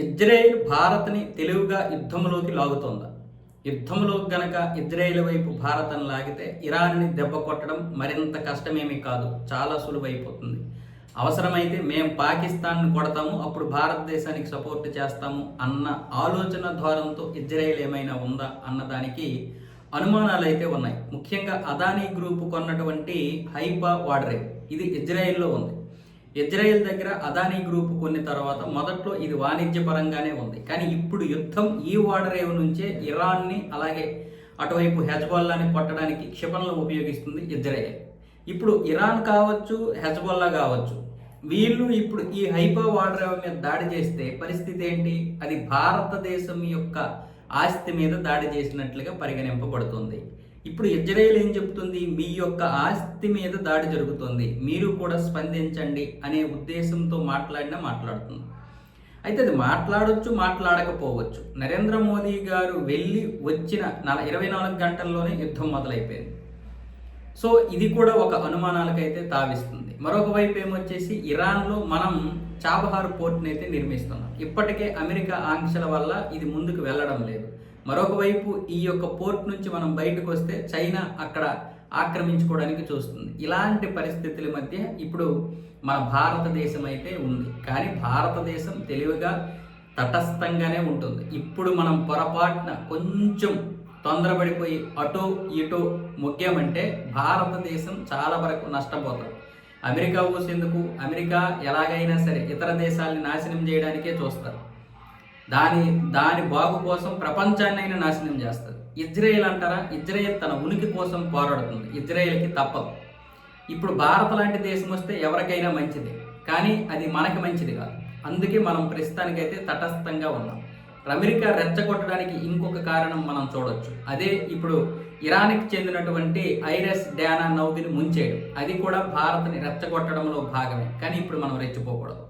Israel భారత్ని తెలివిగా యుద్ధంలోకి లాగుతోందా? యుద్ధంలో గనక ఇజ్రాయెల్ వైపు భారత్ని లాగితే ఇరాన్ని దెబ్బ కొట్టడం మరింత కష్టమేమీ కాదు, చాలా సులువైపోతుంది. అవసరమైతే మేము పాకిస్తాన్ను కొడతాము, అప్పుడు భారతదేశానికి సపోర్ట్ చేస్తాము అన్న ఆలోచన ద్వారంతో ఇజ్రాయెల్ ఏమైనా ఉందా అన్నదానికి అనుమానాలు అయితే ఉన్నాయి. ముఖ్యంగా అదానీ గ్రూప్ కొన్నటువంటి హైపా వాడరేవ్ ఇది ఇజ్రాయెల్లో ఉంది. ఇజ్రాయెల్ దగ్గర అదానీ గ్రూప్ కొన్ని తర్వాత మొదట్లో ఇది వాణిజ్యపరంగానే ఉంది. కానీ ఇప్పుడు యుద్ధం ఈ వాడరేవు నుంచే ఇరాన్ని అలాగే అటువైపు హెజ్బొల్లాని కొట్టడానికి క్షిపణులను ఉపయోగిస్తుంది ఇజ్రాయెల్. ఇప్పుడు ఇరాన్ కావచ్చు, హెజ్బొల్లా కావచ్చు, వీళ్ళు ఇప్పుడు ఈ హైపా వాడరేవు మీద దాడి చేస్తే పరిస్థితి ఏంటి? అది భారతదేశం యొక్క ఆస్తి మీద దాడి చేసినట్లుగా పరిగణింపబడుతుంది. ఇప్పుడు ఇజ్రాయెల్ ఏం చెప్తుంది? మీ యొక్క ఆస్తి మీద దాడి జరుగుతుంది, మీరు కూడా స్పందించండి అనే ఉద్దేశంతో మాట్లాడుతుంది. అయితే అది మాట్లాడొచ్చు, మాట్లాడకపోవచ్చు. నరేంద్ర మోదీ గారు వెళ్ళి వచ్చిన 24 గంటల్లోనే యుద్ధం మొదలైపోయింది. సో ఇది కూడా ఒక అనుమానాలకైతే తావిస్తుంది. మరొక వైపు ఏమొచ్చేసి ఇరాన్లో మనం చాబహార్ పోర్ట్ని అయితే నిర్మిస్తున్నాం. ఇప్పటికే అమెరికా ఆంక్షల వల్ల ఇది ముందుకు వెళ్ళడం లేదు. మరొక వైపు ఈ యొక్క పోర్ట్ నుంచి మనం బయటకు వస్తే చైనా అక్కడ ఆక్రమించుకోవడానికి చూస్తుంది. ఇలాంటి పరిస్థితుల మధ్య ఇప్పుడు మన భారతదేశం అయితే ఉంది. కానీ భారతదేశం తెలివిగా తటస్థంగానే ఉంటుంది. ఇప్పుడు మనం పొరపాటున కొంచెం తొందరపడిపోయి అటో ఇటో మొగ్గామంటే భారతదేశం చాలా వరకు నష్టపోతుంది. అమెరికా ఊసేందుకు, అమెరికా ఎలాగైనా సరే ఇతర దేశాలని నాశనం చేయడానికే చూస్తారు. దాని బాగు కోసం ప్రపంచాన్నైనా నాశనం చేస్తారు. ఇజ్రాయెల్ అంటారా? ఇజ్రాయెల్ తన ఉనికి కోసం పోరాడుతుంది. ఇజ్రాయెల్కి తప్పదు. ఇప్పుడు భారత్ లాంటి దేశం వస్తే ఎవరికైనా మంచిది, కానీ అది మనకి మంచిది కాదు. అందుకే మనం ప్రస్తుతానికైతే తటస్థంగా ఉన్నాం. అమెరికా రెచ్చగొట్టడానికి ఇంకొక కారణం మనం చూడొచ్చు. అదే ఇప్పుడు ఇరాన్కి చెందినటువంటి ఐరస్ డానా నౌదిని ముంచేయడం. అది కూడా భారత్ని రెచ్చగొట్టడంలో భాగమే. కానీ ఇప్పుడు మనం రెచ్చిపోకూడదు.